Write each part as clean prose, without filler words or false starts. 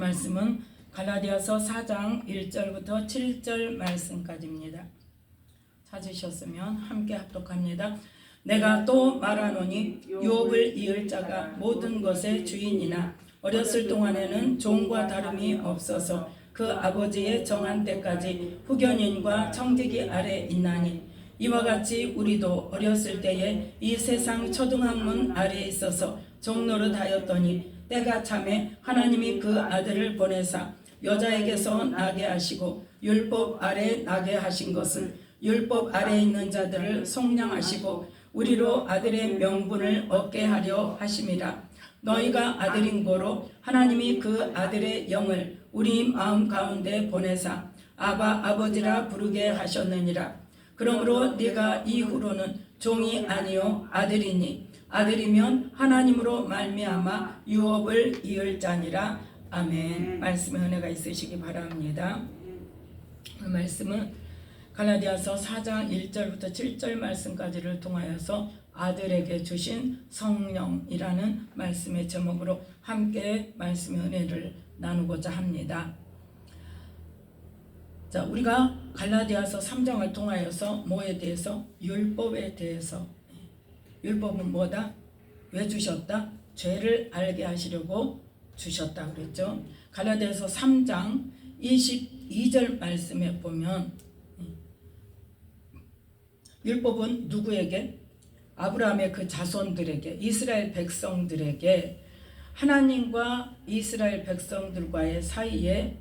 말씀은 갈라디아서 4장 1절부터 7절 말씀까지입니다. 찾으셨으면 함께 합독합니다. 내가 또 말하노니 유업을 이을 자가 모든 것의 주인이나 어렸을 동안에는 종과 다름이 없어서 그 아버지의 정한 때까지 후견인과 청지기 아래 있나니 이와 같이 우리도 어렸을 때에 이 세상 초등학문 아래에 있어서 종노릇하였더니 때가 차매 하나님이 그 아들을 보내사 여자에게서 나게 하시고 율법 아래 나게 하신 것은 율법 아래 있는 자들을 속량하시고 우리로 아들의 명분을 얻게 하려 하심이라. 너희가 아들인 고로 하나님이 그 아들의 영을 우리 마음 가운데 보내사 아바 아버지라 부르게 하셨느니라. 그러므로 네가 이후로는 종이 아니요 아들이니 아들이면 하나님으로 말미암아 유업을 이을 자니라. 아멘. 말씀의 은혜가 있으시기 바랍니다. 오늘 말씀은 갈라디아서 4장 1절부터 7절 말씀까지를 통하여서 아들에게 주신 성령이라는 말씀의 제목으로 함께 말씀의 은혜를 나누고자 합니다. 자, 우리가 갈라디아서 3장을 통하여서 뭐에 대해서? 율법에 대해서. 율법은 뭐다? 왜 주셨다? 죄를 알게 하시려고 주셨다 그랬죠. 갈라디아서 3장 22절 말씀에 보면 율법은 누구에게? 아브라함의 그 자손들에게, 이스라엘 백성들에게 하나님과 이스라엘 백성들과의 사이에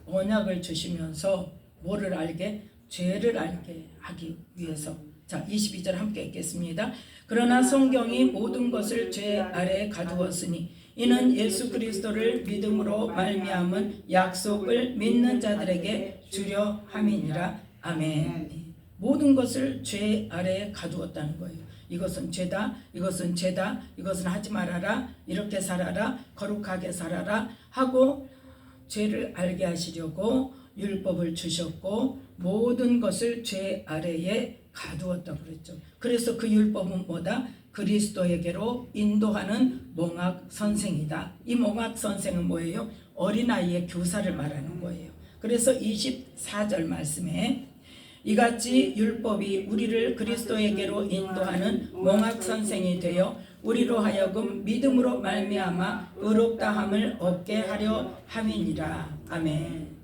언약을 주시면서 뭐를 알게? 죄를 알게 하기 위해서. 자, 22절 함께 읽겠습니다. 그러나 성경이 모든 것을 죄 아래에 가두었으니 이는 예수 그리스도를 믿음으로 말미암은 약속을 믿는 자들에게 주려 함이니라. 아멘. 모든 것을 죄 아래에 가두었다는 거예요. 이것은 죄다, 이것은 죄다, 이것은 하지 말아라, 이렇게 살아라, 거룩하게 살아라 하고 죄를 알게 하시려고 율법을 주셨고 모든 것을 죄 아래에 가두었다고 그랬죠. 그래서 그 율법은 뭐다? 그리스도에게로 인도하는 몽학 선생이다. 이 몽학 선생은 뭐예요? 어린아이의 교사를 말하는 거예요. 그래서 24절 말씀에 이같이 율법이 우리를 그리스도에게로 인도하는 몽학 선생이 되어 우리로 하여금 믿음으로 말미암아 의롭다함을 얻게 하려 함이니라. 아멘.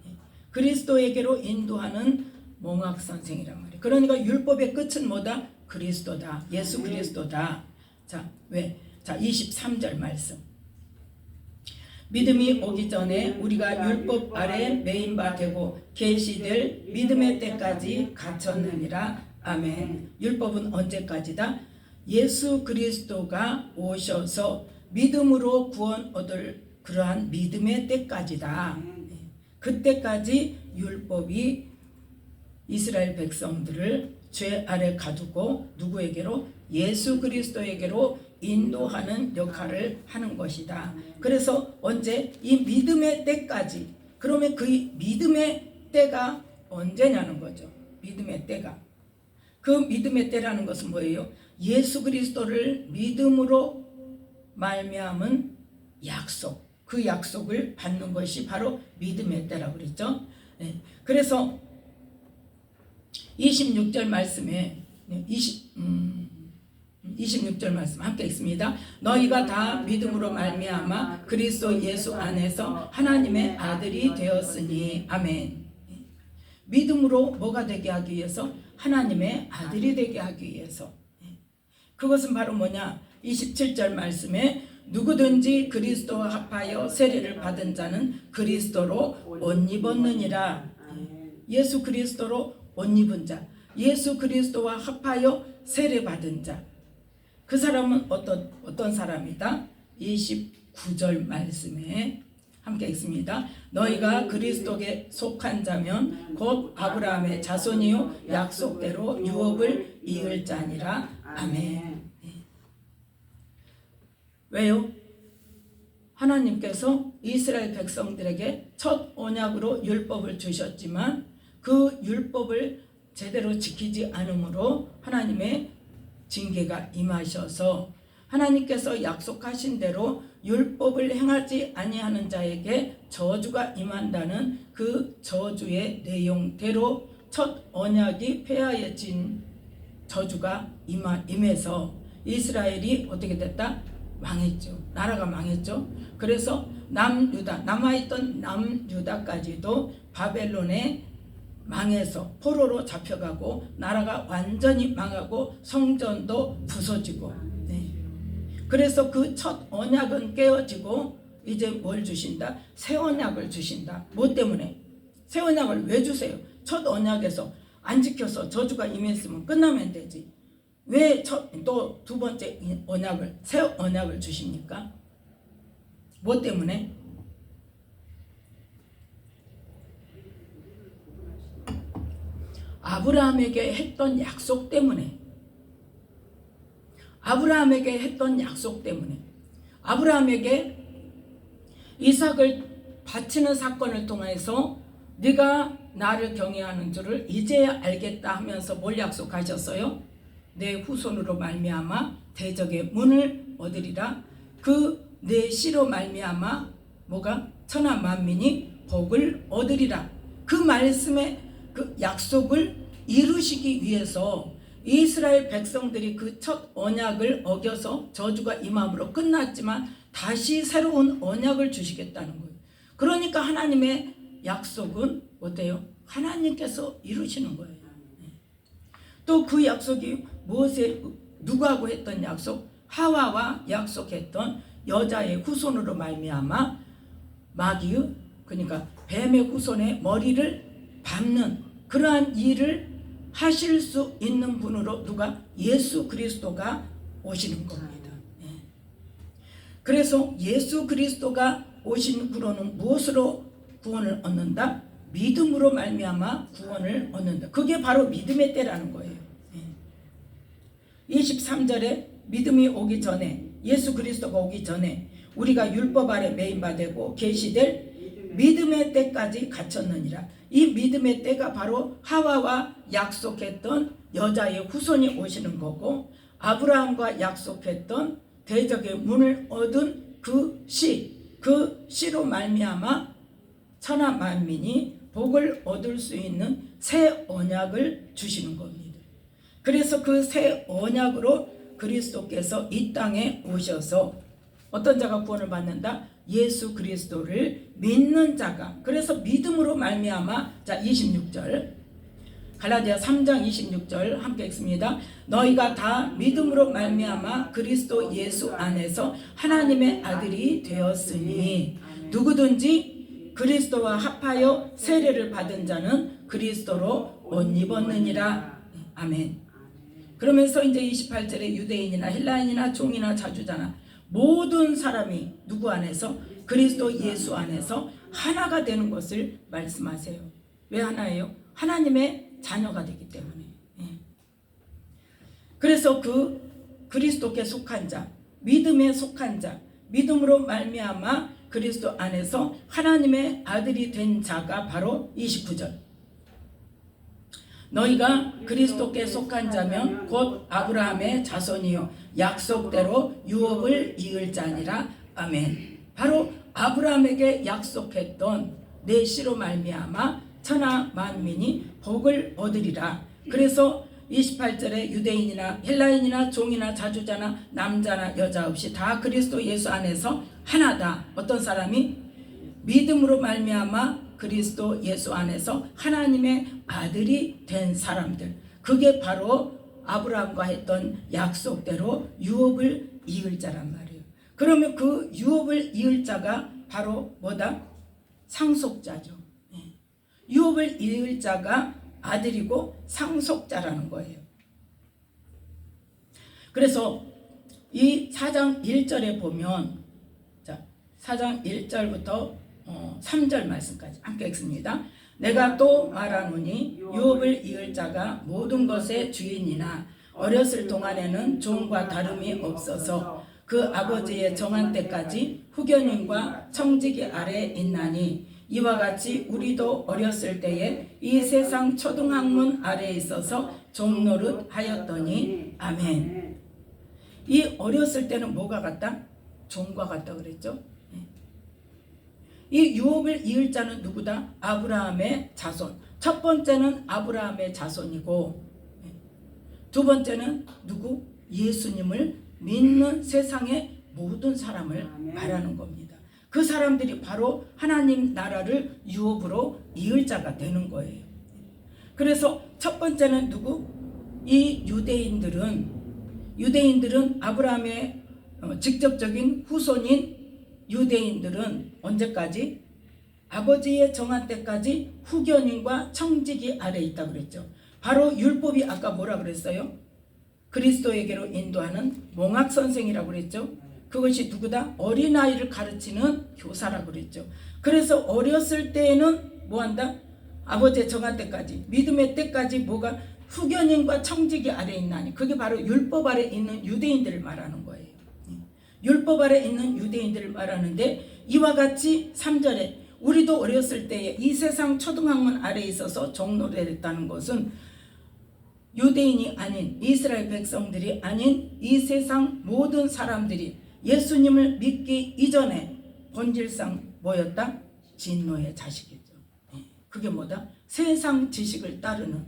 그리스도에게로 인도하는 몽학 선생이란 말이에요. 그러니까 율법의 끝은 뭐다? 그리스도다. 예수 그리스도다. 자, 왜? 자, 23절 말씀. 믿음이 오기 전에 우리가 율법 아래 매인 바 되고 계시될 믿음의 때까지 갇혔느니라. 아멘. 율법은 언제까지다? 예수 그리스도가 오셔서 믿음으로 구원 얻을 그러한 믿음의 때까지다. 그때까지 율법이 이스라엘 백성들을 죄 아래 가두고 누구에게로? 예수 그리스도에게로 인도하는 역할을 하는 것이다. 그래서 언제? 이 믿음의 때까지. 그러면 그 믿음의 때가 언제냐는 거죠. 믿음의 때가. 그 믿음의 때라는 것은 뭐예요? 예수 그리스도를 믿음으로 말미암은 약속. 그 약속을 받는 것이 바로 믿음의 때라고 그랬죠. 네. 그래서 26절 말씀에 26절 말씀 함께 읽습니다. 너희가 다 믿음으로 말미암아 그리스도 예수 안에서 하나님의 아들이 되었으니. 아멘. 믿음으로 뭐가 되게 하기 위해서? 하나님의 아들이 되게 하기 위해서. 그것은 바로 뭐냐? 27절 말씀에 누구든지 그리스도와 합하여 세례를 받은 자는 그리스도로 옷 입었느니라. 예수 그리스도로 옷 입은 자, 예수 그리스도와 합하여 세례 받은 자. 그 사람은 어떤 사람이다? 29절 말씀에 함께 읽습니다. 너희가 그리스도에 속한 자면 곧 아브라함의 자손이요 약속대로 유업을 이을 자니라. 아멘. 왜요? 하나님께서 이스라엘 백성들에게 첫 언약으로 율법을 주셨지만 그 율법을 제대로 지키지 않으므로 하나님의 징계가 임하셔서 하나님께서 약속하신 대로 율법을 행하지 아니하는 자에게 저주가 임한다는 그 저주의 내용대로 첫 언약이 폐하여진 저주가 임해서 이스라엘이 어떻게 됐다? 망했죠. 나라가 망했죠. 그래서 남유다, 남아있던 남유다까지도 바벨론에 망해서 포로로 잡혀가고 나라가 완전히 망하고 성전도 부서지고, 네. 그래서 그 첫 언약은 깨어지고 이제 뭘 주신다? 새 언약을 주신다. 뭐 때문에? 새 언약을 왜 주세요? 첫 언약에서 안 지켜서 저주가 임했으면 끝나면 되지. 왜 또 두 번째 언약을, 새 언약을 주십니까? 뭐 때문에? 아브라함에게 했던 약속 때문에. 아브라함에게 했던 약속 때문에. 아브라함에게 이삭을 바치는 사건을 통해서 네가 나를 경외하는 줄을 이제야 알겠다 하면서 뭘 약속하셨어요? 내 후손으로 말미암아 대적의 문을 얻으리라. 그 내 씨로 말미암아 뭐가? 천하 만민이 복을 얻으리라. 그 말씀의 그 약속을 이루시기 위해서 이스라엘 백성들이 그 첫 언약을 어겨서 저주가 임함으로 끝났지만 다시 새로운 언약을 주시겠다는 거예요. 그러니까 하나님의 약속은 어때요? 하나님께서 이루시는 거예요. 또 그 약속이 무엇에, 누구하고 했던 약속? 하와와 약속했던 여자의 후손으로 말미암아 마귀의, 그러니까 뱀의 후손의 머리를 밟는 그러한 일을 하실 수 있는 분으로 누가? 예수 그리스도가 오시는 겁니다. 그래서 예수 그리스도가 오신 후로는 무엇으로 구원을 얻는다? 믿음으로 말미암아 구원을 얻는다. 그게 바로 믿음의 때라는 거예요. 23절에 믿음이 오기 전에, 예수 그리스도가 오기 전에 우리가 율법 아래 매인바되고 계시될 믿음의 때까지 갇혔느니라. 이 믿음의 때가 바로 하와와 약속했던 여자의 후손이 오시는 거고, 아브라함과 약속했던 대적의 문을 얻은 그 씨로 말미암아 천하 만민이 복을 얻을 수 있는 새 언약을 주시는 겁니다. 그래서 그 새 언약으로 그리스도께서 이 땅에 오셔서 어떤 자가 구원을 받는다? 예수 그리스도를 믿는 자가. 그래서 믿음으로 말미암아, 자 26절 갈라디아 3장 26절 함께 읽습니다. 너희가 다 믿음으로 말미암아 그리스도 예수 안에서 하나님의 아들이 되었으니 누구든지 그리스도와 합하여 세례를 받은 자는 그리스도로 옷 입었느니라. 아멘. 그러면서 이제 28절에 유대인이나 헬라인이나 종이나 자주자나 모든 사람이 누구 안에서? 그리스도 예수 안에서 하나가 되는 것을 말씀하세요. 왜 하나예요? 하나님의 자녀가 되기 때문에. 그래서 그 그리스도께 속한 자, 믿음에 속한 자, 믿음으로 말미암아 그리스도 안에서 하나님의 아들이 된 자가 바로 29절. 너희가 그리스도께 속한 자면 곧 아브라함의 자손이요 약속대로 유업을 이을 자니라. 아멘. 바로 아브라함에게 약속했던 내 씨로 말미암아 천하 만민이 복을 얻으리라. 그래서 28절에 유대인이나 헬라인이나 종이나 자주자나 남자나 여자 없이 다 그리스도 예수 안에서 하나다. 어떤 사람이? 믿음으로 말미암아 그리스도 예수 안에서 하나님의 아들이 된 사람들. 그게 바로 아브라함과 했던 약속대로 유업을 이을 자란 말이에요. 그러면 그 유업을 이을 자가 바로 뭐다? 상속자죠. 유업을 이을 자가 아들이고 상속자라는 거예요. 그래서 이 4장 1절에 보면, 자 4장 1절부터 3절 말씀까지 함께 읽습니다. 내가 또 말하노니 유업을 이을 자가 모든 것의 주인이나 어렸을 동안에는 종과 다름이 없어서 그 아버지의 정한 때까지 후견인과 청지기 아래 있나니 이와 같이 우리도 어렸을 때에 이 세상 초등학문 아래에 있어서 종노릇 하였더니. 아멘. 이 어렸을 때는 뭐가 같다? 종과 같다 그랬죠. 이 유업을 이을 자는 누구다? 아브라함의 자손. 첫 번째는 아브라함의 자손이고, 두 번째는 누구? 예수님을 믿는 세상의 모든 사람을 말하는 겁니다. 그 사람들이 바로 하나님 나라를 유업으로 이을 자가 되는 거예요. 그래서 첫 번째는 누구? 이 유대인들은 아브라함의 직접적인 후손인 유대인들은 언제까지? 아버지의 정한 때까지 후견인과 청지기 아래 있다고 그랬죠. 바로 율법이 아까 뭐라 그랬어요? 그리스도에게로 인도하는 몽학 선생이라고 그랬죠. 그것이 누구다? 어린아이를 가르치는 교사라고 그랬죠. 그래서 어렸을 때에는 뭐한다? 아버지의 정한 때까지, 믿음의 때까지 뭐가 후견인과 청지기 아래 있나니, 그게 바로 율법 아래 있는 유대인들을 말하는 거예요. 율법 아래 있는 유대인들을 말하는데, 이와 같이 3절에 우리도 어렸을 때에 이 세상 초등학문 아래 있어서 종노릇했다는 것은 유대인이 아닌, 이스라엘 백성들이 아닌 이 세상 모든 사람들이 예수님을 믿기 이전에 본질상 뭐였다? 진노의 자식이죠. 그게 뭐다? 세상 지식을 따르는,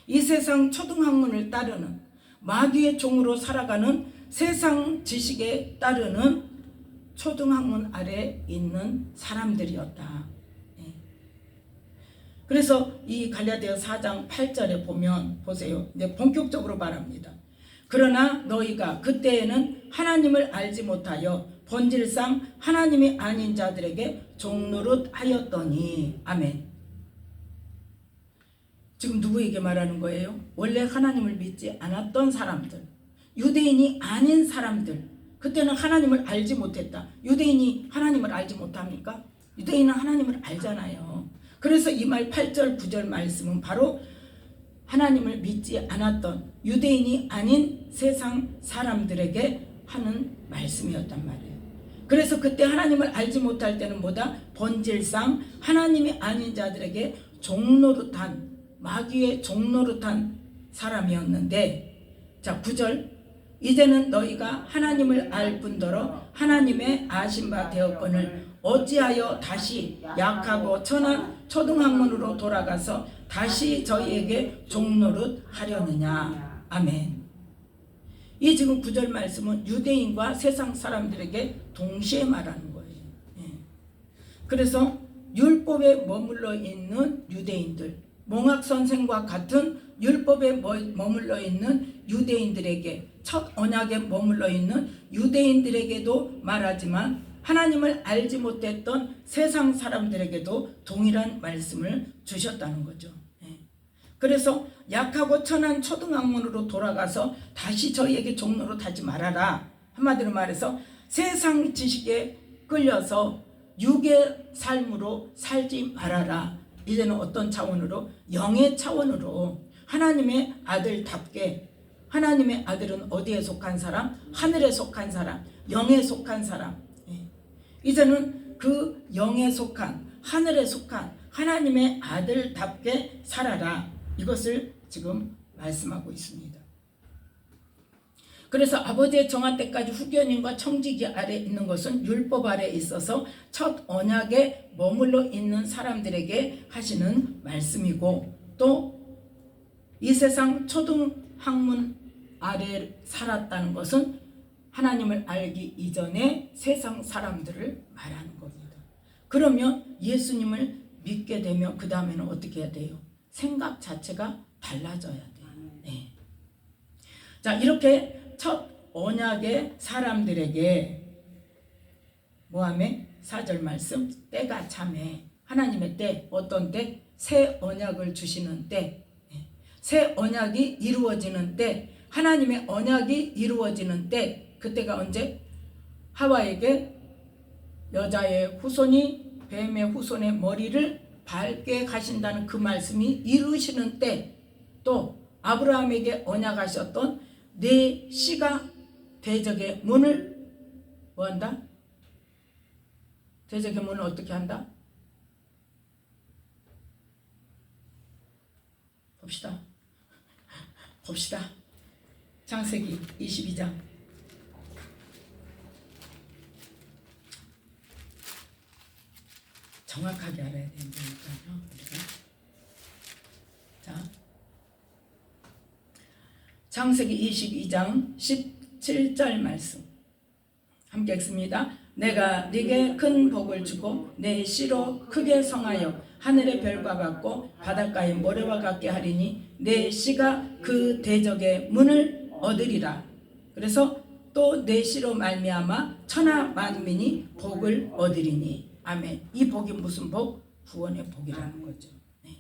이 세상 초등학문을 따르는, 마귀의 종으로 살아가는 세상 지식에 따르는 초등학문 아래 있는 사람들이었다. 그래서 이 갈라디아 4장 8절에 보면 보세요. 이제 본격적으로 말합니다. 그러나 너희가 그때에는 하나님을 알지 못하여 본질상 하나님이 아닌 자들에게 종노릇하였더니. 아멘. 지금 누구에게 말하는 거예요? 원래 하나님을 믿지 않았던 사람들, 유대인이 아닌 사람들, 그때는 하나님을 알지 못했다. 유대인이 하나님을 알지 못합니까? 유대인은 하나님을 알잖아요. 그래서 이 말 8절 9절 말씀은 바로 하나님을 믿지 않았던 유대인이 아닌 세상 사람들에게 하는 말씀이었단 말이에요. 그래서 그때 하나님을 알지 못할 때는 뭐다? 본질상 하나님이 아닌 자들에게 종노릇한, 마귀의 종노릇한 사람이었는데, 자 9절, 이제는 너희가 하나님을 알 뿐더러 하나님의 아신 바 되었거늘 어찌하여 다시 약하고 천한 초등학문으로 돌아가서 다시 저희에게 종노릇 하려느냐. 아멘. 이 지금 9절 말씀은 유대인과 세상 사람들에게 동시에 말하는 거예요. 그래서 율법에 머물러 있는 유대인들, 몽학 선생과 같은 율법에 머물러 있는 유대인들에게, 첫 언약에 머물러 있는 유대인들에게도 말하지만 하나님을 알지 못했던 세상 사람들에게도 동일한 말씀을 주셨다는 거죠. 그래서 약하고 천한 초등학문으로 돌아가서 다시 저희에게 종노릇 하지 말아라. 한마디로 말해서 세상 지식에 끌려서 육의 삶으로 살지 말아라. 이제는 어떤 차원으로? 영의 차원으로 하나님의 아들답게. 하나님의 아들은 어디에 속한 사람? 하늘에 속한 사람, 영에 속한 사람. 이제는 그 영에 속한, 하늘에 속한 하나님의 아들답게 살아라. 이것을 지금 말씀하고 있습니다. 그래서 아버지의 정한 때까지 후견인과 청지기 아래 있는 것은 율법 아래 있어서 첫 언약에 머물러 있는 사람들에게 하시는 말씀이고, 또 이 세상 초등학문 아래 살았다는 것은 하나님을 알기 이전에 세상 사람들을 말하는 겁니다. 그러면 예수님을 믿게 되면 그 다음에는 어떻게 해야 돼요? 생각 자체가 달라져야 돼요. 네. 자, 이렇게 첫 언약의 사람들에게 뭐하매? 4절 말씀, 때가 참해. 하나님의 때, 어떤 때? 새 언약을 주시는 때, 새 언약이 이루어지는 때, 하나님의 언약이 이루어지는 때, 그때가 언제? 하와에게 여자의 후손이 뱀의 후손의 머리를 밟게 가신다는 그 말씀이 이루시는 때, 또 아브라함에게 언약하셨던 네 씨가 대적의 문을 뭐한다? 대적의 문을 어떻게 한다? 봅시다. 창세기 22장 정확하게 알아야 된다니까요. 우리가. 자, 창세기 22장 17절 말씀 함께 읽습니다. 내가 네게 큰 복을 주고 내 씨로 크게 성하여 하늘의 별과 같고 바닷가의 모래와 같게 하리니 내 씨가 그 대적의 문을 얻으리라. 그래서 또 내 씨로 말미암아 천하 만민이 복을 얻으리니. 아멘. 이 복이 무슨 복? 구원의 복이라는 거죠. 네.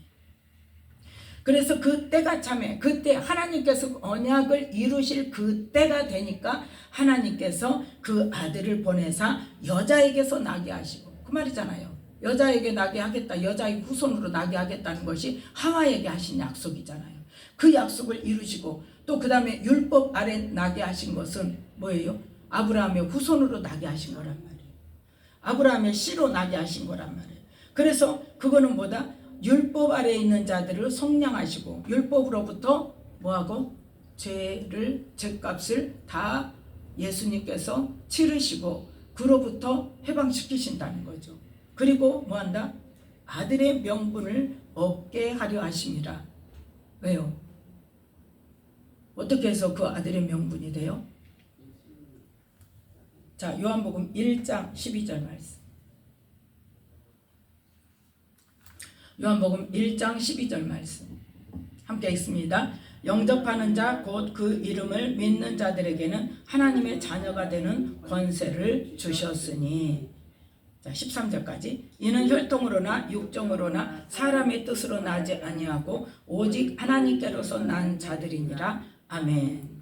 그래서 그 때가 참에 그때 하나님께서 언약을 이루실 그 때가 되니까 하나님께서 그 아들을 보내사 여자에게서 나게 하시고, 그 말이잖아요. 여자에게 나게 하겠다, 여자의 후손으로 나게 하겠다는 것이 하와에게 하신 약속이잖아요. 그 약속을 이루시고 또 그 다음에 율법 아래 나게 하신 것은 뭐예요? 아브라함의 후손으로 나게 하신 거란 말이에요. 아브라함의 씨로 나게 하신 거란 말이에요. 그래서 그거는 뭐다? 율법 아래에 있는 자들을 속량하시고 율법으로부터 뭐하고? 죄값을 다 예수님께서 치르시고 그로부터 해방시키신다는 거죠. 그리고 뭐한다? 아들의 명분을 얻게 하려 하심이라. 왜요? 어떻게 해서 그 아들의 명분이 돼요? 자, 요한복음 1장 12절 말씀. 요한복음 1장 12절 말씀 함께 읽습니다. 영접하는 자 곧 그 이름을 믿는 자들에게는 하나님의 자녀가 되는 권세를 주셨으니. 자, 13절까지. 이는 혈통으로나 육정으로나 사람의 뜻으로 나지 아니하고 오직 하나님께로서 난 자들이니라. 아멘.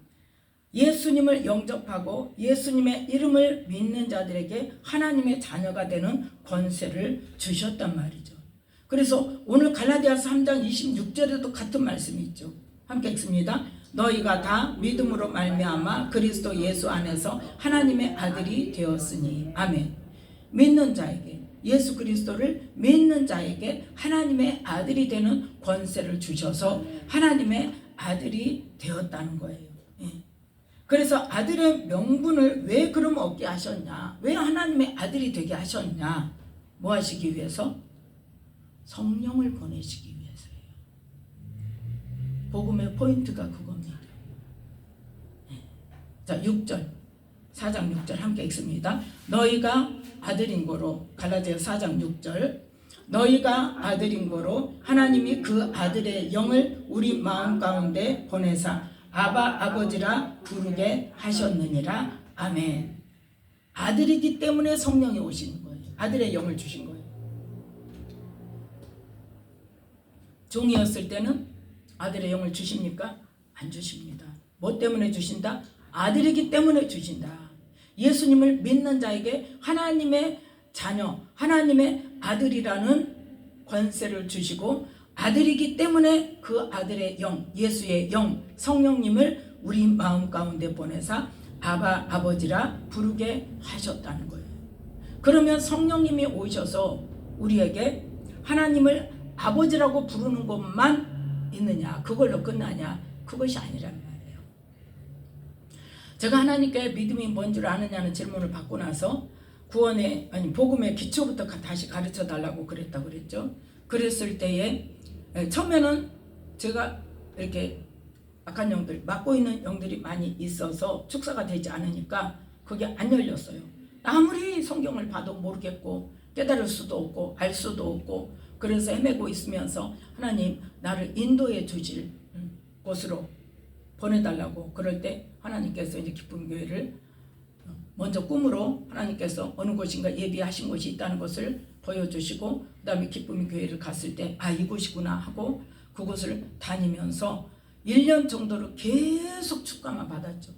예수님을 영접하고 예수님의 이름을 믿는 자들에게 하나님의 자녀가 되는 권세를 주셨단 말이죠. 그래서 오늘 갈라디아서 3장 26절에도 같은 말씀이 있죠. 함께 읽습니다. 너희가 다 믿음으로 말미암아 그리스도 예수 안에서 하나님의 아들이 되었으니. 아멘. 믿는 자에게, 예수 그리스도를 믿는 자에게 하나님의 아들이 되는 권세를 주셔서 하나님의 아들이 되었다는 거예요. 예. 그래서 아들의 명분을 왜 그럼 얻게 하셨냐? 왜 하나님의 아들이 되게 하셨냐? 뭐 하시기 위해서? 성령을 보내시기 위해서예요. 복음의 포인트가 그겁니다. 예. 자, 6절, 4장 6절 함께 읽습니다. 너희가 아들인 거로, 갈라디아서 4장 6절, 너희가 아들인 거로 하나님이 그 아들의 영을 우리 마음 가운데 보내사 아바 아버지라 부르게 하셨느니라. 아멘. 아들이기 때문에 성령이 오시는 거예요. 아들의 영을 주신 거예요. 종이었을 때는 아들의 영을 주십니까? 안 주십니다. 뭐 때문에 주신다? 아들이기 때문에 주신다. 예수님을 믿는 자에게 하나님의 자녀, 하나님의 아들이라는 권세를 주시고 아들이기 때문에 그 아들의 영, 예수의 영, 성령님을 우리 마음 가운데 보내사 아바 아버지라 부르게 하셨다는 거예요. 그러면 성령님이 오셔서 우리에게 하나님을 아버지라고 부르는 것만 있느냐, 그걸로 끝나냐? 그것이 아니란 말이에요. 제가 하나님께 믿음이 뭔 줄 아느냐는 질문을 받고 나서 구원의, 아니 복음의 기초부터 다시 가르쳐 달라고 그랬다고 그랬죠. 그랬을 때에 처음에는 제가 이렇게 악한 영들, 맡고 있는 영들이 많이 있어서 축사가 되지 않으니까 그게 안 열렸어요. 아무리 성경을 봐도 모르겠고 깨달을 수도 없고 알 수도 없고, 그래서 헤매고 있으면서 하나님 나를 인도해 주실 곳으로 보내달라고. 그럴 때 하나님께서 이제 기쁨 교회를 먼저 꿈으로 하나님께서 어느 곳인가 예비하신 곳이 있다는 것을 보여주시고, 그 다음에 기쁨 교회를 갔을 때 아, 이곳이구나 하고 그곳을 다니면서 1년 정도로 계속 축강을 받았죠.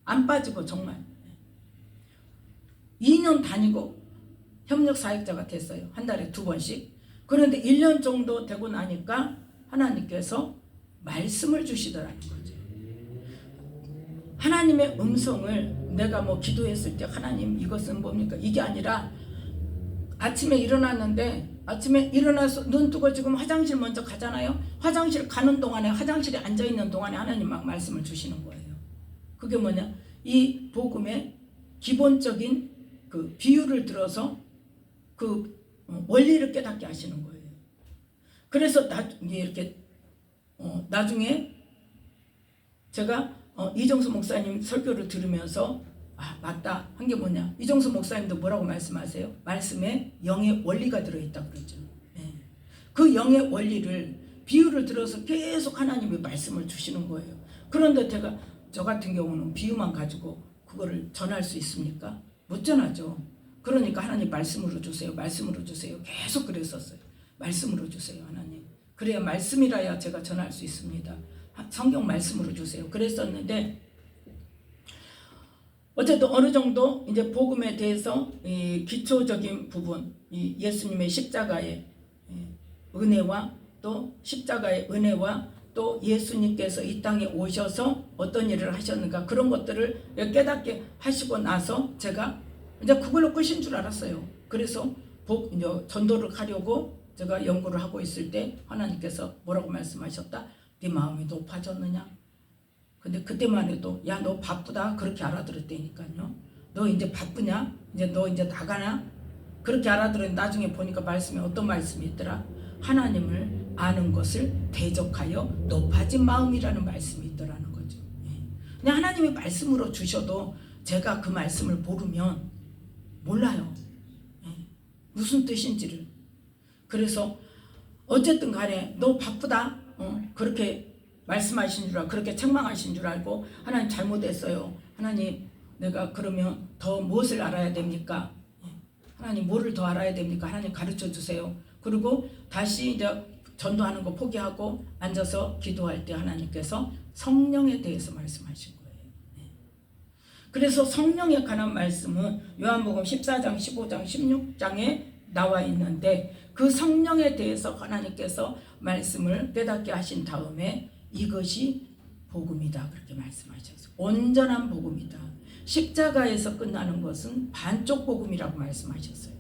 안 빠지고 정말 2년 다니고 협력 사역자가 됐어요. 한 달에 2번씩. 그런데 1년 정도 되고 나니까 하나님께서 말씀을 주시더라는 거죠. 하나님의 음성을 내가 뭐 기도했을 때 하나님 이것은 뭡니까? 이게 아니라 아침에 일어났는데, 아침에 일어나서 눈 뜨고 지금 화장실 먼저 가잖아요. 화장실 가는 동안에, 화장실에 앉아있는 동안에 하나님 막 말씀을 주시는 거예요. 그게 뭐냐? 이 복음의 기본적인 그 비유를 들어서 그 원리를 깨닫게 하시는 거예요. 그래서 이렇게 나중에 제가 이정수 목사님 설교를 들으면서 맞다 한 게 뭐냐, 이정수 목사님도 뭐라고 말씀하세요? 말씀에 영의 원리가 들어있다 그러죠. 네. 그 영의 원리를 비유를 들어서 계속 하나님이 말씀을 주시는 거예요. 그런데 저 같은 경우는 비유만 가지고 그거를 전할 수 있습니까? 못 전하죠. 그러니까 하나님 말씀으로 주세요, 말씀으로 주세요, 계속 그랬었어요. 말씀으로 주세요 하나님, 그래야 말씀이라야 제가 전할 수 있습니다. 성경 말씀으로 주세요 그랬었는데, 어쨌든 어느 정도 이제 복음에 대해서 이 기초적인 부분, 이 예수님의 십자가의 은혜와 또 십자가의 은혜와 또 예수님께서 이 땅에 오셔서 어떤 일을 하셨는가, 그런 것들을 깨닫게 하시고 나서 제가 이제 그걸로 끝인 줄 알았어요. 그래서 이제 전도를 가려고 제가 연구를 하고 있을 때 하나님께서 뭐라고 말씀하셨다? 네 마음이 높아졌느냐? 근데 그때만 해도 야, 너 바쁘다 그렇게 알아들었다니까요. 너 이제 바쁘냐? 이제 너 이제 나가나? 그렇게 알아들었는데 나중에 보니까 말씀에 어떤 말씀이 있더라? 하나님을 아는 것을 대적하여 높아진 마음이라는 말씀이 있더라는 거죠. 그냥 하나님이 말씀으로 주셔도 제가 그 말씀을 모르면 몰라요. 무슨 뜻인지를. 그래서 어쨌든 간에 너 바쁘다 그렇게 말씀하신 줄 알고, 그렇게 책망하신 줄 알고, 하나님 잘못했어요, 하나님 내가 그러면 더 무엇을 알아야 됩니까? 하나님 뭐를 더 알아야 됩니까? 하나님 가르쳐 주세요. 그리고 다시 이제 전도하는 거 포기하고 앉아서 기도할 때 하나님께서 성령에 대해서 말씀하신 거예요. 그래서 성령에 관한 말씀은 요한복음 14장, 15장, 16장에 나와 있는데, 그 성령에 대해서 하나님께서 말씀을 깨닫게 하신 다음에 이것이 복음이다 그렇게 말씀하셨어요. 온전한 복음이다. 십자가에서 끝나는 것은 반쪽 복음이라고 말씀하셨어요.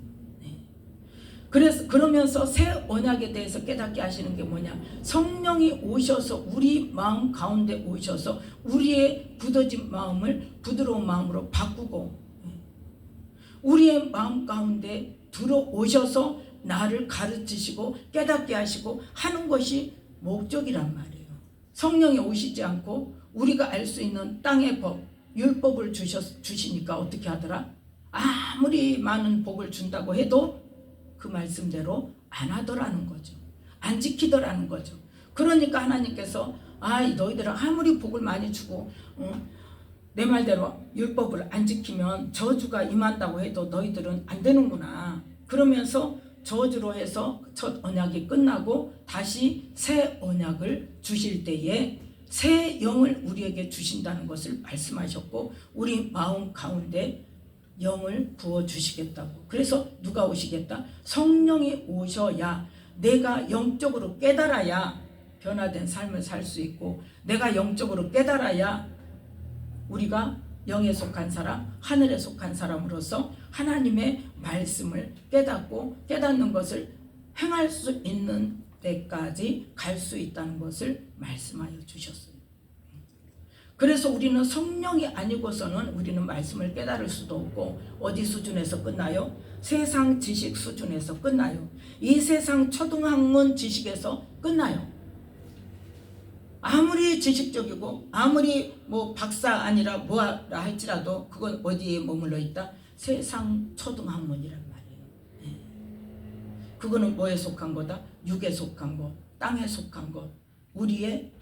그러면서 새 언약에 대해서 깨닫게 하시는 게 뭐냐, 성령이 오셔서 우리 마음 가운데 오셔서 우리의 굳어진 마음을 부드러운 마음으로 바꾸고, 우리의 마음 가운데 들어오셔서 나를 가르치시고 깨닫게 하시고 하는 것이 목적이란 말이에요. 성령이 오시지 않고 우리가 알 수 있는 땅의 법, 율법을 주시니까 어떻게 하더라? 아무리 많은 복을 준다고 해도 그 말씀대로 안 하더라는 거죠. 안 지키더라는 거죠. 그러니까 하나님께서 너희들은 아무리 복을 많이 주고 내 말대로 율법을 안 지키면 저주가 임한다고 해도 너희들은 안 되는구나. 그러면서 저주로 해서 첫 언약이 끝나고 다시 새 언약을 주실 때에 새 영을 우리에게 주신다는 것을 말씀하셨고, 우리 마음 가운데 영을 부어주시겠다고. 그래서 누가 오시겠다? 성령이 오셔야, 내가 영적으로 깨달아야 변화된 삶을 살 수 있고, 내가 영적으로 깨달아야 우리가 영에 속한 사람, 하늘에 속한 사람으로서 하나님의 말씀을 깨닫고 깨닫는 것을 행할 수 있는 때까지 갈 수 있다는 것을 말씀하여 주셨어요. 그래서 우리는 성령이 아니고서는 우리는 말씀을 깨달을 수도 없고, 어디 수준에서 끝나요? 세상 지식 수준에서 끝나요. 이 세상 초등학문 지식에서 끝나요. 아무리 지식적이고 아무리 박사 아니라 뭐라 할지라도 그건 어디에 머물러 있다? 세상 초등학문이란 말이에요. 그거는 뭐에 속한 거다? 육에 속한 것, 땅에 속한 것, 우리의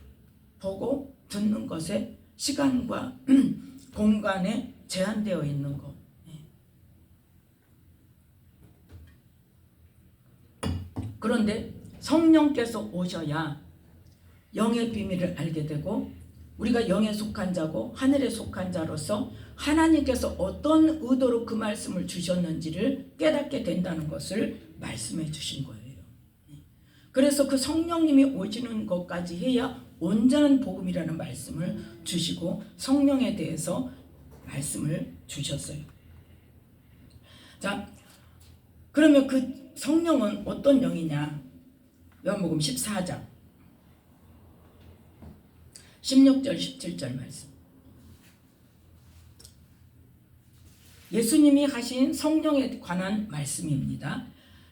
보고 듣는 것에 시간과 공간에 제한되어 있는 것. 그런데 성령께서 오셔야 영의 비밀을 알게 되고, 우리가 영에 속한 자고 하늘에 속한 자로서 하나님께서 어떤 의도로 그 말씀을 주셨는지를 깨닫게 된다는 것을 말씀해 주신 거예요. 그래서 그 성령님이 오시는 것까지 해야 온전한 복음이라는 말씀을 주시고 성령에 대해서 말씀을 주셨어요. 자, 그러면 그 성령은 어떤 영이냐? 요한복음 14장 16절 17절 말씀. 예수님이 하신 성령에 관한 말씀입니다.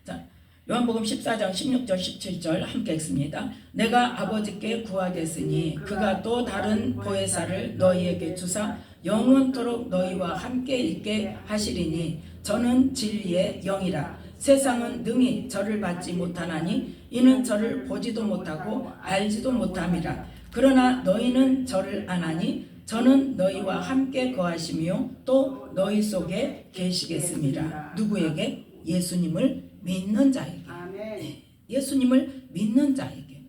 자, 요한복음 14장 16절 17절 함께 읽습니다. 내가 아버지께 구하겠으니 그가 또 다른 보혜사를 너희에게 주사 영원토록 너희와 함께 있게 하시리니 저는 진리의 영이라. 세상은 능히 저를 받지 못하나니 이는 저를 보지도 못하고 알지도 못함이라. 그러나 너희는 저를 아나니 저는 너희와 함께 거하시며 또 너희 속에 계시겠습니다. 누구에게? 예수님을 믿는 자에게. 네. 예수님을 믿는 자에게.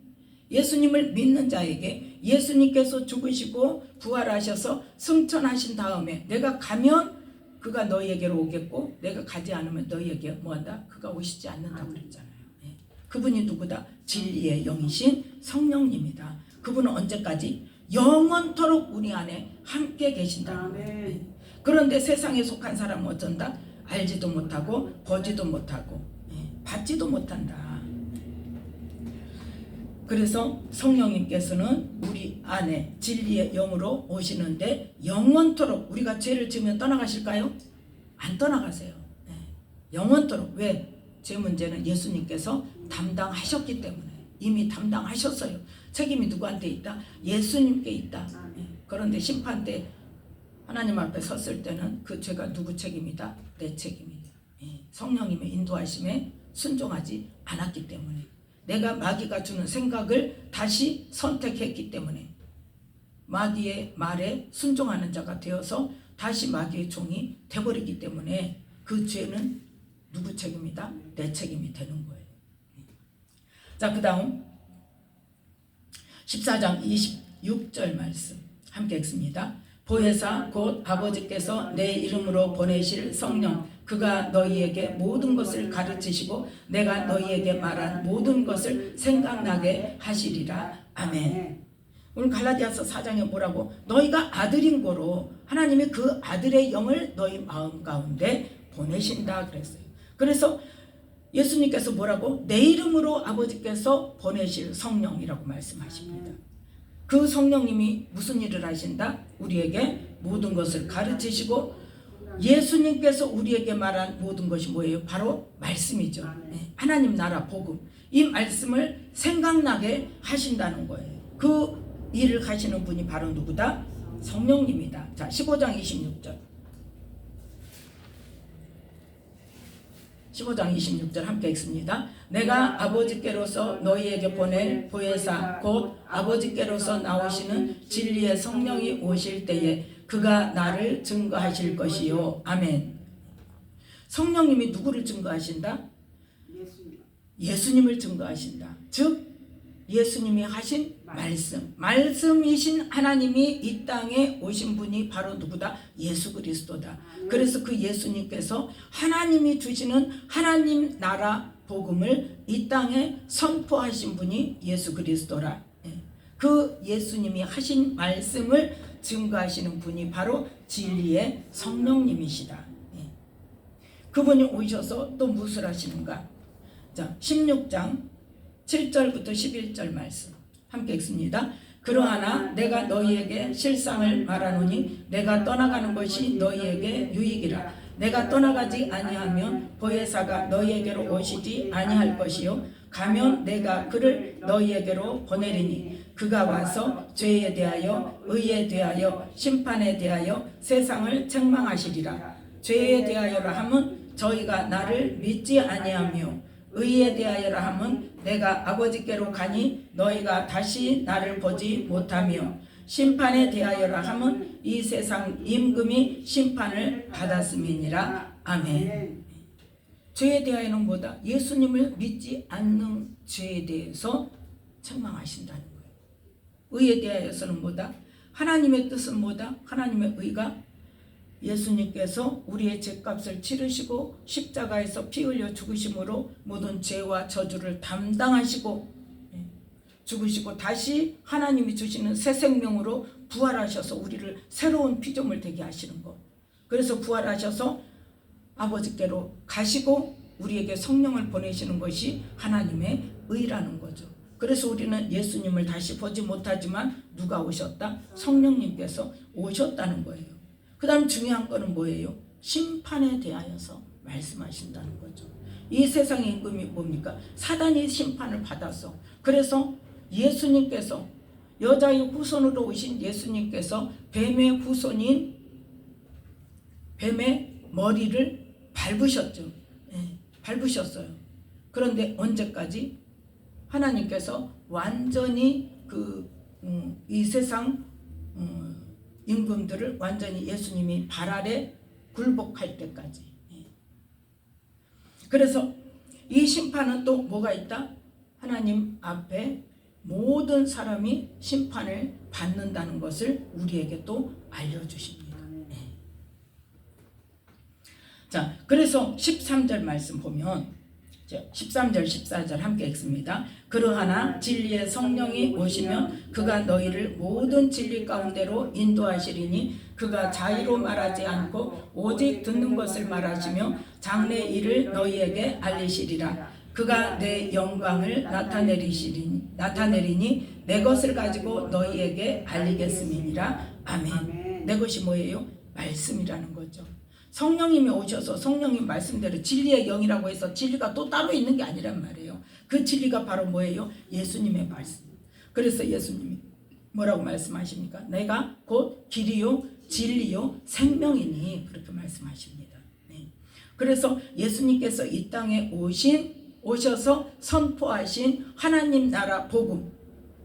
예수님을 믿는 자에게 예수님께서 죽으시고 부활하셔서 승천하신 다음에 내가 가면 그가 너희에게로 오겠고 내가 가지 않으면 너희에게 뭐한다? 그가 오시지 않는다고 그랬잖아요. 네. 그분이 누구다? 진리의 영이신 성령님이다. 그분은 언제까지? 영원토록 우리 안에 함께 계신다는 거예요. 네. 그런데 세상에 속한 사람은 어쩐다? 알지도 못하고 보지도 못하고 받지도 못한다. 그래서 성령님께서는 우리 안에 진리의 영으로 오시는데 영원토록 우리가 죄를 지으면 떠나가실까요? 안 떠나가세요. 영원토록. 왜? 제 문제는 예수님께서 담당하셨기 때문에. 이미 담당하셨어요. 책임이 누구한테 있다? 예수님께 있다. 그런데 심판 때 하나님 앞에 섰을 때는 그 죄가 누구 책임이다? 내 책임이다. 성령님의 인도하심에 순종하지 않았기 때문에 내가 마귀가 주는 생각을 다시 선택했기 때문에 마귀의 말에 순종하는 자가 되어서 다시 마귀의 종이 되어버리기 때문에 그 죄는 누구 책임이다? 내 책임이 되는 거예요. 자, 그 다음 14장 26절 말씀 함께 읽습니다. 보혜사 곧 아버지께서 내 이름으로 보내실 성령 그가 너희에게 모든 것을 가르치시고 내가 너희에게 말한 모든 것을 생각나게 하시리라. 아멘. 오늘 갈라디아서 4장에 뭐라고? 너희가 아들인 거로 하나님이 그 아들의 영을 너희 마음 가운데 보내신다 그랬어요. 그래서 예수님께서 뭐라고? 내 이름으로 아버지께서 보내실 성령이라고 말씀하십니다. 그 성령님이 무슨 일을 하신다? 우리에게 모든 것을 가르치시고 예수님께서 우리에게 말한 모든 것이 뭐예요? 바로 말씀이죠. 하나님 나라 복음. 이 말씀을 생각나게 하신다는 거예요. 그 일을 하시는 분이 바로 누구다? 성령님이다. 자, 15장 26절. 15장 26절 함께 읽습니다. 내가 아버지께로서 너희에게 보낼 보혜사 곧 아버지께로서 나오시는 진리의 성령이 오실 때에 그가 나를 증거하실 것이요. 아멘. 성령님이 누구를 증거하신다? 예수님을 증거하신다. 즉 예수님이 하신 말씀이신 하나님이 이 땅에 오신 분이 바로 누구다? 예수 그리스도다. 그래서 그 예수님께서 하나님이 주시는 하나님 나라 복음을 이 땅에 선포하신 분이 예수 그리스도라. 그 예수님이 하신 말씀을 증거하시는 분이 바로 진리의 성령님이시다. 그분이 오셔서 또 무엇을 하시는가? 자, 16장 7절부터 11절 말씀 함께 읽습니다. 그러하나 내가 너희에게 실상을 말하노니 내가 떠나가는 것이 너희에게 유익이라. 내가 떠나가지 아니하면 보혜사가 너희에게로 오시지 아니할 것이요 가면 내가 그를 너희에게로 보내리니 그가 와서 죄에 대하여 의에 대하여 심판에 대하여 세상을 책망하시리라. 죄에 대하여라 함은 저희가 나를 믿지 아니하며 의에 대하여라 함은 내가 아버지께로 가니 너희가 다시 나를 보지 못하며 심판에 대하여라 함은 이 세상 임금이 심판을 받았음이니라. 아멘. 죄에 대하여는 뭐다? 예수님을 믿지 않는 죄에 대해서 책망하신다는 거예요. 의에 대하여서는 뭐다? 하나님의 뜻은 뭐다? 하나님의 의가 예수님께서 우리의 죄값을 치르시고 십자가에서 피 흘려 죽으심으로 모든 죄와 저주를 담당하시고 죽으시고 다시 하나님이 주시는 새 생명으로 부활하셔서 우리를 새로운 피조물 되게 하시는 것. 그래서 부활하셔서 아버지께로 가시고 우리에게 성령을 보내시는 것이 하나님의 의라는 거죠. 그래서 우리는 예수님을 다시 보지 못하지만 누가 오셨다? 성령님께서 오셨다는 거예요. 그 다음 중요한 거는 뭐예요? 심판에 대하여서 말씀하신다는 거죠. 이 세상의 임금이 뭡니까? 사단이 심판을 받았어. 그래서 예수님께서, 여자의 후손으로 오신 예수님께서 뱀의 후손인 뱀의 머리를 밟으셨죠. 밟으셨어요. 그런데 언제까지? 하나님께서 완전히 이 세상 임금들을 완전히 예수님이 발 아래 굴복할 때까지. 그래서 이 심판은 또 뭐가 있다? 하나님 앞에 모든 사람이 심판을 받는다는 것을 우리에게 또 알려주십니다. 자, 그래서 13절 말씀 보면 13절 14절 함께 읽습니다. 그러하나 진리의 성령이 오시면 그가 너희를 모든 진리 가운데로 인도하시리니 그가 자의로 말하지 않고 오직 듣는 것을 말하시며 장래 일을 너희에게 알리시리라. 그가 내 영광을 나타내리니 내 것을 가지고 너희에게 알리겠음이니라. 아멘. 내 것이 뭐예요? 말씀이라는 거죠. 성령님이 오셔서 성령님 말씀대로 진리의 영이라고 해서 진리가 또 따로 있는 게 아니란 말이에요. 그 진리가 바로 뭐예요? 예수님의 말씀. 그래서 예수님이 뭐라고 말씀하십니까? 내가 곧 길이요 진리요 생명이니 그렇게 말씀하십니다. 그래서 예수님께서 이 땅에 오셔서 선포하신 하나님 나라 복음,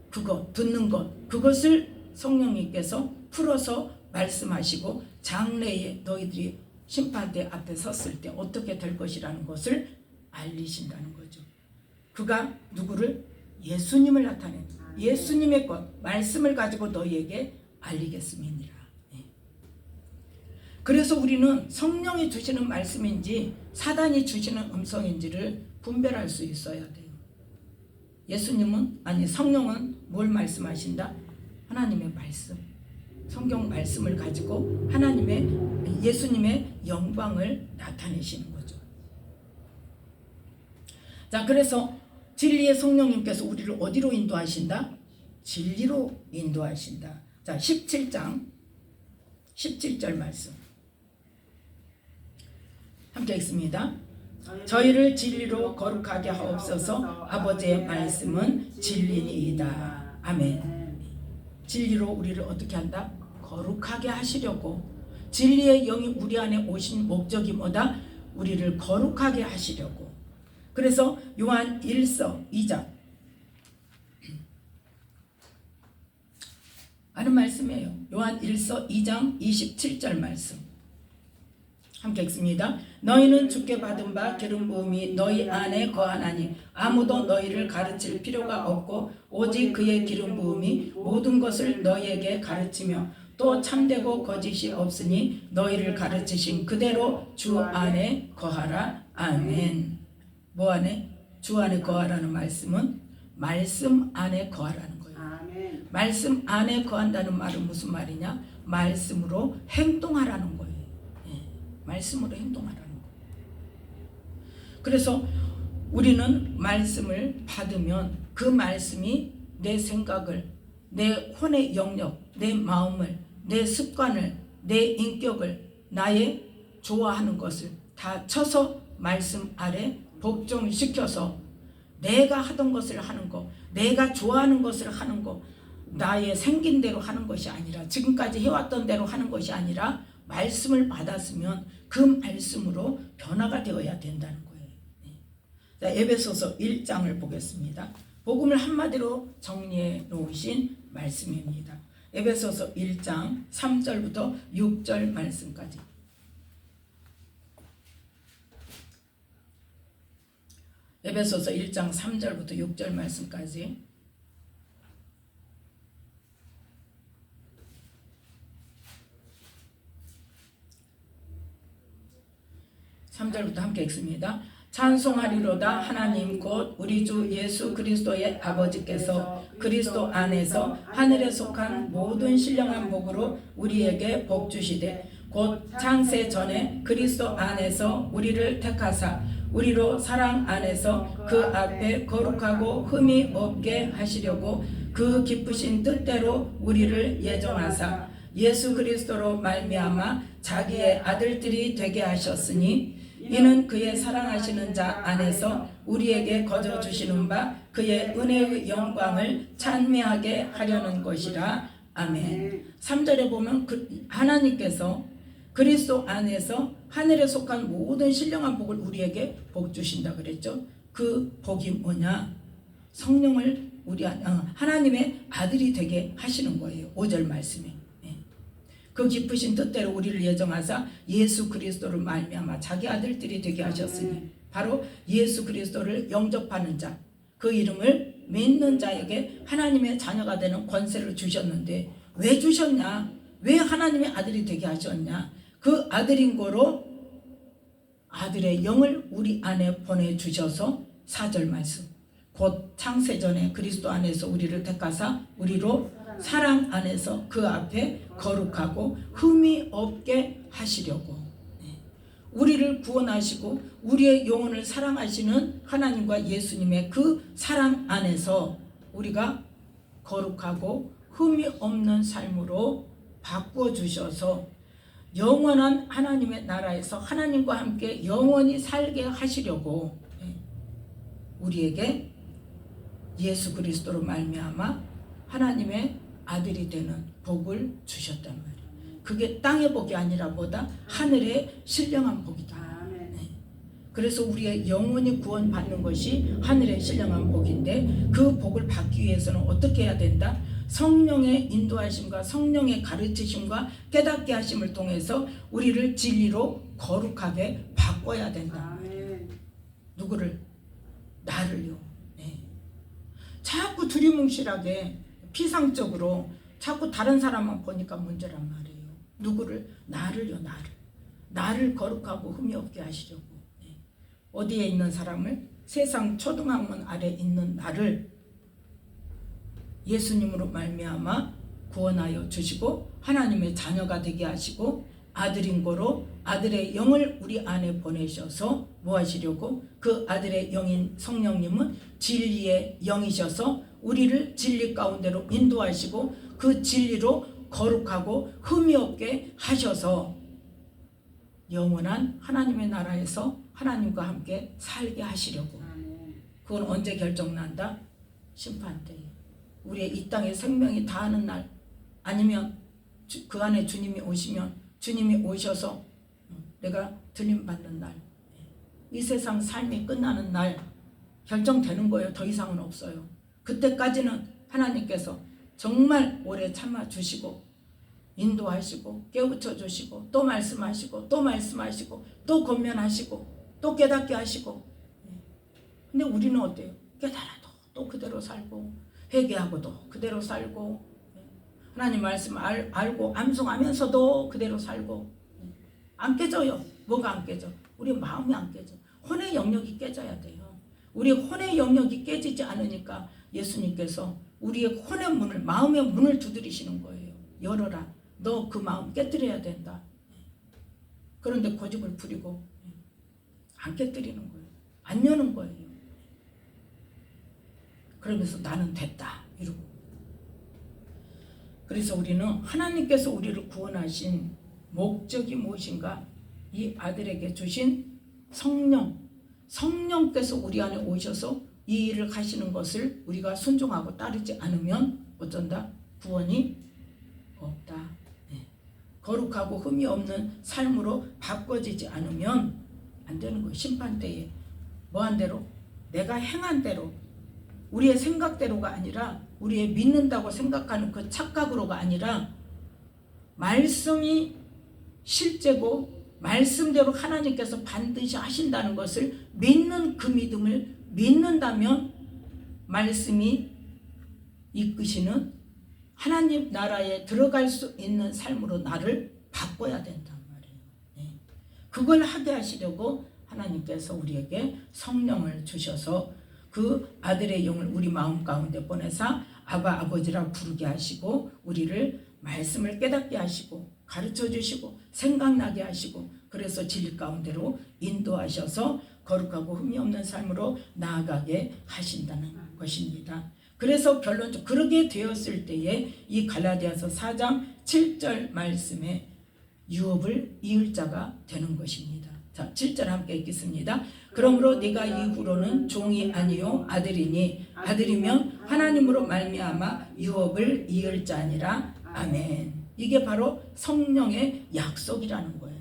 그거 듣는 것, 그것을 성령님께서 풀어서 말씀하시고 장래에 너희들이 심판대 앞에 섰을 때 어떻게 될 것이라는 것을 알리신다는 거죠. 그가 누구를? 예수님을 나타낸 예수님의 것, 말씀을 가지고 너희에게 알리겠음이니라. 그래서 우리는 성령이 주시는 말씀인지 사단이 주시는 음성인지를 분별할 수 있어야 돼요. 성령은 뭘 말씀하신다? 하나님의 말씀, 성경 말씀을 가지고 예수님의 영광을 나타내시는 거죠. 자, 그래서 진리의 성령님께서 우리를 어디로 인도하신다? 진리로 인도하신다. 자, 17장 17절 말씀 함께 읽습니다. 저희를 진리로 거룩하게 하옵소서. 아버지의 말씀은 진리니이다. 아멘. 진리로 우리를 어떻게 한다? 거룩하게 하시려고. 진리의 영이 우리 안에 오신 목적이 뭐다? 우리를 거룩하게 하시려고. 그래서 요한 1서 2장 아는 말씀이에요. 요한 1서 2장 27절 말씀 함께 읽습니다. 너희는 주께 받은 바 기름 부음이 너희 안에 거하나니 아무도 너희를 가르칠 필요가 없고 오직 그의 기름 부음이 모든 것을 너희에게 가르치며 또 참되고 거짓이 없으니 너희를 가르치신 그대로 주 안에 거하라. 아멘. 뭐 안에? 주 안에 거하라는 말씀은 말씀 안에 거하라는 거예요. 아멘. 말씀 안에 거한다는 말은 무슨 말이냐? 말씀으로 행동하라는 거예요. 말씀으로 행동하라는 거예요. 그래서 우리는 말씀을 받으면 그 말씀이 내 생각을, 내 혼의 영역, 내 마음을, 내 습관을, 내 인격을, 나의 좋아하는 것을 다 쳐서 말씀 아래 복종시켜서 내가 하던 것을 하는 거, 내가 좋아하는 것을 하는 거, 나의 생긴 대로 하는 것이 아니라, 지금까지 해왔던 대로 하는 것이 아니라 말씀을 받았으면 그 말씀으로 변화가 되어야 된다는 거예요. 자, 에베소서 1장을 보겠습니다. 복음을 한마디로 정리해 놓으신 말씀입니다. 에베소서 1장 3절부터 6절 말씀까지. 에베소서 1장 3절부터 6절 말씀까지. (3절부터) 함께 읽습니다. 찬송하리로다. 하나님 곧 우리 주 예수 그리스도의 아버지께서 그리스도 안에서 하늘에 속한 모든 신령한 복으로 우리에게 복 주시되 곧 창세 전에 그리스도 안에서 우리를 택하사 우리로 사랑 안에서 그 앞에 거룩하고 흠이 없게 하시려고 그 기쁘신 뜻대로 우리를 예정하사 예수 그리스도로 말미암아 자기의 아들들이 되게 하셨으니 이는 그의 사랑하시는 자 안에서 우리에게 거저 주시는 바 그의 은혜의 영광을 찬미하게 하려는 것이라. 아멘. 3절에 보면 하나님께서 그리스도 안에서 하늘에 속한 모든 신령한 복을 우리에게 복 주신다 그랬죠. 그 복이 뭐냐? 성령을 하나님의 아들이 되게 하시는 거예요. 5절 말씀에. 그 깊으신 뜻대로 우리를 예정하사 예수 그리스도를 말미암아 자기 아들들이 되게 하셨으니 바로 예수 그리스도를 영접하는 자, 그 이름을 믿는 자에게 하나님의 자녀가 되는 권세를 주셨는데 왜 주셨냐? 왜 하나님의 아들이 되게 하셨냐? 그 아들인 거로 아들의 영을 우리 안에 보내주셔서 4절 말씀, 곧 창세전에 그리스도 안에서 우리를 택하사 우리로 사랑 안에서 그 앞에 거룩하고 흠이 없게 하시려고, 우리를 구원하시고 우리의 영혼을 사랑하시는 하나님과 예수님의 그 사랑 안에서 우리가 거룩하고 흠이 없는 삶으로 바꾸어 주셔서 영원한 하나님의 나라에서 하나님과 함께 영원히 살게 하시려고 우리에게 예수 그리스도로 말미암아 하나님의 아들이 되는 복을 주셨단 말이에요. 그게 땅의 복이 아니라 뭐다? 하늘의 신령한 복이다. 그래서 우리의 영원히 구원받는 것이 하늘의 신령한 복인데 그 복을 받기 위해서는 어떻게 해야 된다? 성령의 인도하심과 성령의 가르치심과 깨닫게 하심을 통해서 우리를 진리로 거룩하게 바꿔야 된다. 누구를? 나를요. 자꾸 두리뭉실하게 피상적으로 자꾸 다른 사람만 보니까 문제란 말이에요. 누구를? 나를요. 나를 거룩하고 흠이 없게 하시려고. 어디에 있는 사람을? 세상 초등학문 아래 있는 나를 예수님으로 말미암아 구원하여 주시고 하나님의 자녀가 되게 하시고 아들인 거로 아들의 영을 우리 안에 보내셔서 뭐 하시려고? 그 아들의 영인 성령님은 진리의 영이셔서 우리를 진리 가운데로 인도하시고 그 진리로 거룩하고 흠이 없게 하셔서 영원한 하나님의 나라에서 하나님과 함께 살게 하시려고. 그건 언제 결정난다? 심판 때에. 우리의 이 땅의 생명이 다하는 날, 아니면 그 안에 주님이 오시면 주님이 오셔서 내가 주님 받는 날, 이 세상 삶이 끝나는 날 결정되는 거예요. 더 이상은 없어요. 그때까지는 하나님께서 정말 오래 참아주시고 인도하시고 깨우쳐 주시고 또 말씀하시고 또 말씀하시고 또 권면하시고 또 깨닫게 하시고. 근데 우리는 어때요? 깨달아도 또 그대로 살고 회개하고도 그대로 살고 하나님 말씀 알고 암송하면서도 그대로 살고. 안 깨져요. 뭐가 안 깨져? 우리 마음이 안 깨져. 혼의 영역이 깨져야 돼요. 우리 혼의 영역이 깨지지 않으니까 예수님께서 우리의 혼의 문을, 마음의 문을 두드리시는 거예요. 열어라. 너 그 마음 깨뜨려야 된다. 그런데 고집을 부리고 안 깨뜨리는 거예요. 안 여는 거예요. 그러면서 나는 됐다 이러고. 그래서 우리는 하나님께서 우리를 구원하신 목적이 무엇인가? 이 아들에게 주신 성령께서 우리 안에 오셔서 이 일을 하시는 것을 우리가 순종하고 따르지 않으면 어쩐다? 구원이 없다. 거룩하고 흠이 없는 삶으로 바꿔지지 않으면 안 되는 거예요. 심판 때에 뭐한 대로? 내가 행한 대로, 우리의 생각대로가 아니라 우리의 믿는다고 생각하는 그 착각으로가 아니라 말씀이 실제고 말씀대로 하나님께서 반드시 하신다는 것을 믿는 그 믿음을 믿는다면 말씀이 이끄시는 하나님 나라에 들어갈 수 있는 삶으로 나를 바꿔야 된단 말이에요. 그걸 하게 하시려고 하나님께서 우리에게 성령을 주셔서 그 아들의 영을 우리 마음 가운데 보내사 아바 아버지라 부르게 하시고 우리를 말씀을 깨닫게 하시고 가르쳐 주시고 생각나게 하시고 그래서 진리 가운데로 인도하셔서 거룩하고 흠이 없는 삶으로 나아가게 하신다는 것입니다. 그래서 결론적으로 그렇게 되었을 때에 이 갈라디아서 4장 7절 말씀에 유업을 이을 자가 되는 것입니다. 자, 7절 함께 읽겠습니다. 그러므로 네가 이후로는 종이 아니요 아들이니 아들이면 하나님으로 말미암아 유업을 이을 자니라. 아멘. 이게 바로 성령의 약속이라는 거예요.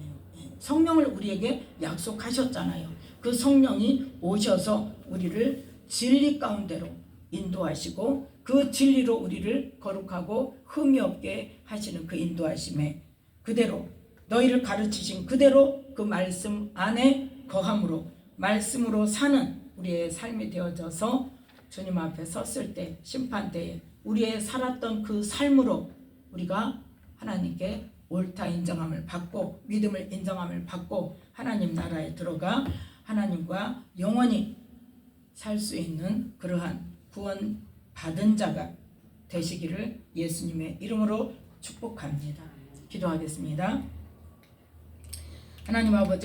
성령을 우리에게 약속하셨잖아요. 그 성령이 오셔서 우리를 진리 가운데로 인도하시고 그 진리로 우리를 거룩하고 흠이 없게 하시는 그 인도하심에 그대로 너희를 가르치신 그대로 그 말씀 안에 거함으로 말씀으로 사는 우리의 삶이 되어져서 주님 앞에 섰을 때 심판대에 우리의 살았던 그 삶으로 우리가 하나님께 옳다 인정함을 받고 믿음을 인정함을 받고 하나님 나라에 들어가 하나님과 영원히 살 수 있는 그러한 구원 받은 자가 되시기를 예수님의 이름으로 축복합니다. 기도하겠습니다. 하나님 아버지